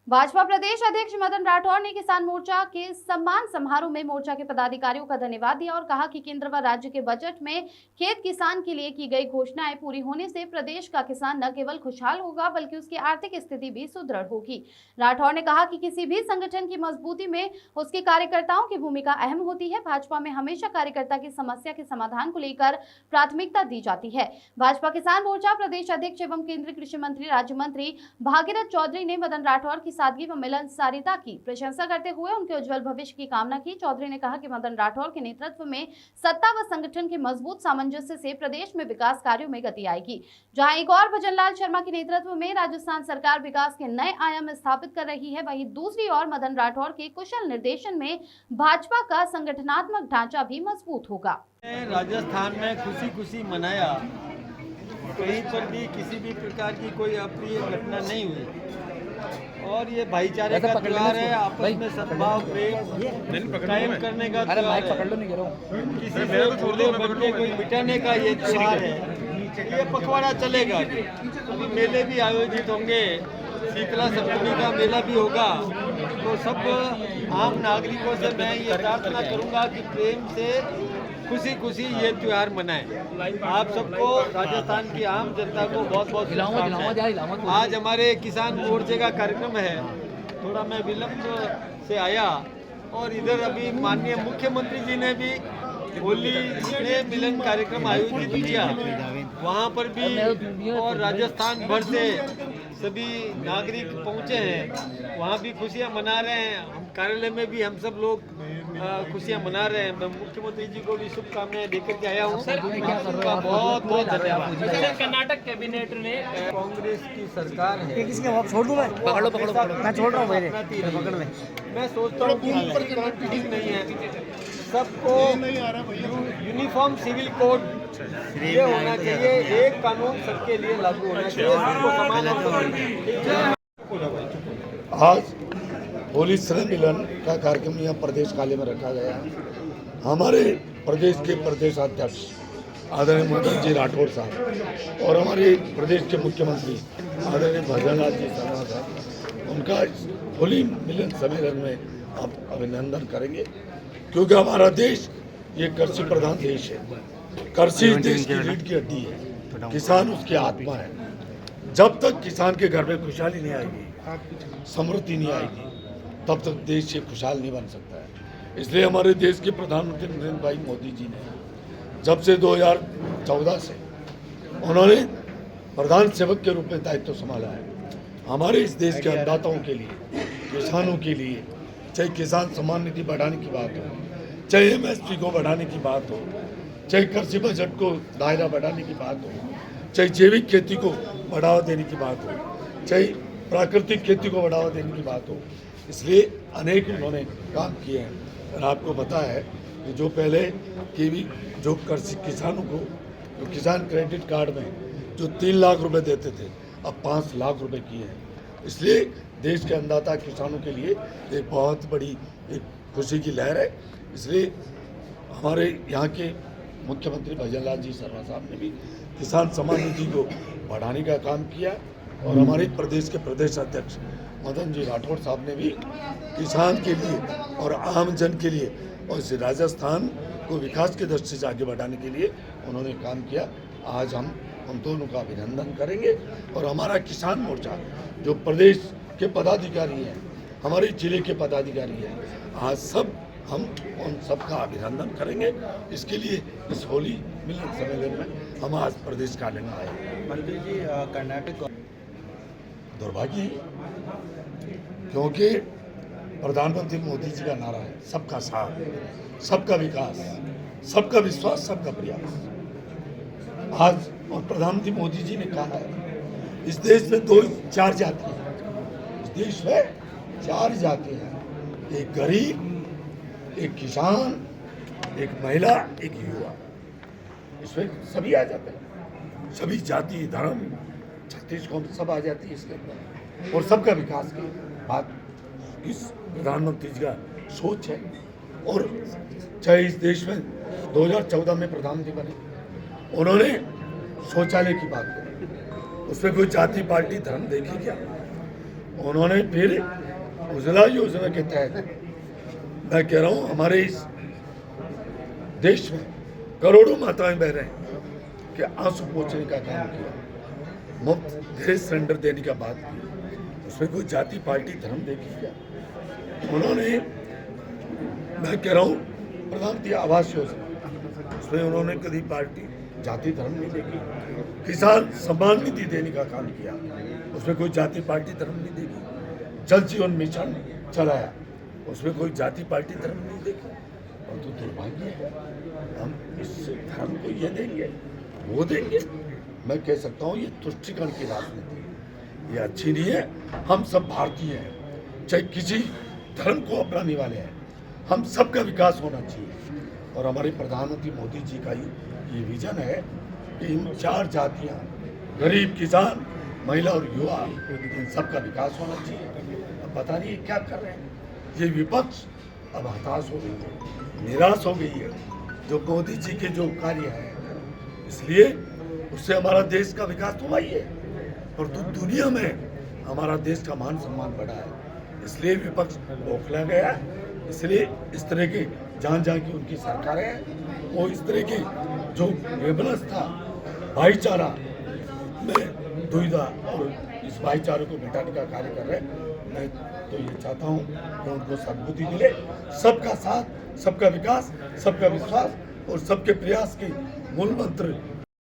भाजपा प्रदेश अध्यक्ष मदन राठौर ने किसान मोर्चा के सम्मान समारोह में मोर्चा के पदाधिकारियों का धन्यवाद दिया और कहा कि केंद्र व राज्य के बजट में खेत किसान के लिए की गई घोषणाएं पूरी होने से प्रदेश का किसान न केवल खुशहाल होगा बल्कि उसकी आर्थिक स्थिति भी सुदृढ़ होगी। राठौर ने कहा कि किसी भी संगठन की मजबूती में उसके कार्यकर्ताओं की भूमिका अहम होती है। भाजपा में हमेशा कार्यकर्ता की समस्या के समाधान को लेकर प्राथमिकता दी जाती है। भाजपा किसान मोर्चा प्रदेश अध्यक्ष एवं केंद्रीय कृषि मंत्री राज्य मंत्री भागीरथ चौधरी ने मदन राठौर की सादगी व मिलनसारिता की प्रशंसा करते हुए उनके उज्जवल भविष्य की कामना की। चौधरी ने कहा कि मदन राठौर के नेतृत्व में सत्ता व संगठन के मजबूत सामंजस्य से प्रदेश में विकास कार्यों में गति आएगी। जहां एक और भजनलाल शर्मा के नेतृत्व में राजस्थान सरकार विकास के नए आयाम स्थापित कर रही है, वहीं दूसरी ओर मदन राठौर के कुशल निर्देशन में भाजपा का संगठनात्मक ढांचा भी मजबूत होगा। राजस्थान में खुशी खुशी मनाया, कहीं पर भी किसी भी प्रकार की कोई अप्रिय घटना नहीं हुई और ये भाईचारे का त्योहार है, आपस में सद्भाव प्रेम कायम करने का त्योहार है। किसी से छोटे बच्चे को मिटाने का ये त्योहार है। ये पखवाड़ा चलेगा। अभी मेले भी आयोजित होंगे, शीतला सप्तमी का मेला भी होगा। तो सब आम नागरिकों से मैं ये प्रार्थना करूंगा कि प्रेम से खुशी खुशी ये त्योहार मनाएं। आप सबको, राजस्थान की आम जनता को बहुत बहुत शुभकामनाएं। आज हमारे किसान मोर्चे का कार्यक्रम है, थोड़ा मैं विलंब से आया और इधर अभी माननीय मुख्यमंत्री जी ने भी होली में मिलन कार्यक्रम आयोजित किया, वहाँ पर भी और राजस्थान भर से सभी नागरिक पहुँचे हैं, वहाँ भी खुशियाँ मना रहे हैं। हम कार्यालय में भी हम सब लोग खुशियाँ मना रहे हैं। मैं मुख्यमंत्री जी को भी शुभकामनाएं देकर के आया हूँ। बहुत बहुत धन्यवाद। कर्नाटक कैबिनेट ने कांग्रेस की सरकार है, छोड़ दूं मैं? पकड़ लो मैं छोड़ रहा हूँ मेरे पकड़ में। मैं सोचता हूँ कि ठीक नहीं है, सबको यूनिफॉर्म सिविल कोड ये होना चाहिए, एक कानून सबके लिए लागू होना चाहिए, सबको समान अवसर। आज होली स्नेह मिलन का कार्यक्रम यहाँ प्रदेश कार्यालय में रखा गया है। हमारे प्रदेश के प्रदेशाध्यक्ष आदरणीय मदन जी राठौर साहब और हमारे प्रदेश के मुख्यमंत्री आदरणीय भजनलाल जी शर्मा साहब, उनका होली मिलन सम्मेलन में आप अभिनंदन करेंगे, क्योंकि हमारा देश ये कृषि प्रधान देश है। कृषि देश की रीढ़ की हड्डी है, किसान उसकी आत्मा है। जब तक किसान के घर में खुशहाली नहीं आएगी, समृद्धि नहीं आएगी, तब तक देश ये खुशहाल नहीं बन सकता है। इसलिए हमारे देश के प्रधानमंत्री नरेंद्र भाई मोदी जी ने जब से 2014 से उन्होंने प्रधान सेवक के रूप में दायित्व संभाला है, हमारे इस देश के अन्नदाताओं के लिए, किसानों के लिए, चाहे किसान सम्मान निधि बढ़ाने की बात हो, चाहे MSP को बढ़ाने की बात हो, चाहे कृषि बजट को दायरा बढ़ाने की बात हो, चाहे जैविक खेती को बढ़ावा देने की बात हो, चाहे प्राकृतिक खेती को बढ़ावा देने की बात हो, इसलिए अनेक उन्होंने काम किए हैं। और आपको पता है कि जो पहले की भी जो कृषि किसानों को जो किसान क्रेडिट कार्ड में जो 3 लाख रुपए देते थे, अब 5 लाख रुपए किए हैं। इसलिए देश के अन्नदाता किसानों के लिए एक बहुत बड़ी एक खुशी की लहर है। इसलिए हमारे यहाँ के मुख्यमंत्री भजनलाल जी शर्मा साहब ने भी किसान सम्मान निधि को बढ़ाने का काम किया और हमारे प्रदेश के प्रदेश अध्यक्ष मदन जी राठौर साहब ने भी किसान के लिए और आम जन के लिए और इस राजस्थान को विकास के दृष्टि से आगे बढ़ाने के लिए उन्होंने काम किया। आज हम उन दोनों का अभिनंदन करेंगे और हमारा किसान मोर्चा जो प्रदेश के पदाधिकारी हैं, हमारे जिले के पदाधिकारी हैं, आज सब हम उन सबका अभिनंदन करेंगे। इसके लिए इस होली मिलन सम्मेलन में हम आज प्रदेश कार्यालय में आए। मंत्री जी, कर्नाटक दुर्भाग्य है, क्योंकि प्रधानमंत्री मोदी जी का नारा है सबका साथ, सबका विकास, सबका विश्वास, सबका प्रयास। आज और प्रधानमंत्री मोदी जी ने कहा है इस देश में 4 जाति हैं, इस देश में 4 जाति हैं, एक गरीब, एक किसान, एक महिला, एक युवा। इसमें सभी आ जाते हैं, सभी जाति धर्म छत्तीसगढ़ में सब आ जाती है इसके अंदर, और सबका विकास की बात इस प्रधानमंत्री जी का सोच है। और चाहे इस देश में 2014 में प्रधानमंत्री बने, उन्होंने शौचालय की बात करी, उसमें कोई जाति पार्टी धर्म देखी क्या? उन्होंने फिर उज्ज्वला योजना के तहत, मैं कह रहा हूँ हमारे इस देश में करोड़ों माताएं बह रहे हैं कि आंसू पोंछने का काम किया, मुफ्त गैस सिलेंडर देने का बात की, उसमें कोई जाति पार्टी धर्म देखी क्या? उन्होंने, मैं कह रहा हूँ प्रधानमंत्री आवास योजना, उसमें उन्होंने कभी पार्टी जाति धर्म नहीं देखी। किसान सम्मान निधि देने का काम किया, उसमें कोई जाति पार्टी धर्म नहीं देखी। जल जीवन मिशन चलाया, उसमें कोई जाति पार्टी धर्म नहीं देखी। और तो दुर्भाग्य है, हम इस धर्म को ये देंगे वो देंगे। मैं कह सकता हूँ ये तुष्टिकरण की राजनीति, ये अच्छी नहीं है। हम सब भारतीय हैं, चाहे किसी धर्म को अपनाने वाले हैं, हम सबका विकास होना चाहिए। और हमारे प्रधानमंत्री मोदी जी का ये विजन है कि इन 4 जातियाँ, गरीब, किसान, महिला और युवा, इन सबका विकास होना चाहिए। अब पता नहीं क्या कर रहे हैं ये विपक्ष। अब हताश हो गई है, निराश हो गई है जो मोदी जी के जो कार्य है, इसलिए उससे हमारा देश का विकास तो हुआ ही है, और तो दुनिया में हमारा देश का मान सम्मान बढ़ा है। इसलिए विपक्ष बौखला गया, इसलिए इस तरह की जहाँ की उनकी सरकार है, वो इस तरह की जो व्यवस्था भाईचारा में दुविधा और इस भाईचारे को मिटाने का कार्य कर रहे हैं। मैं तो ये चाहता हूँ कि उनको सद्बुद्धि मिले, सबका साथ, सबका विकास, सबका विश्वास और सबके प्रयास के मूल मंत्र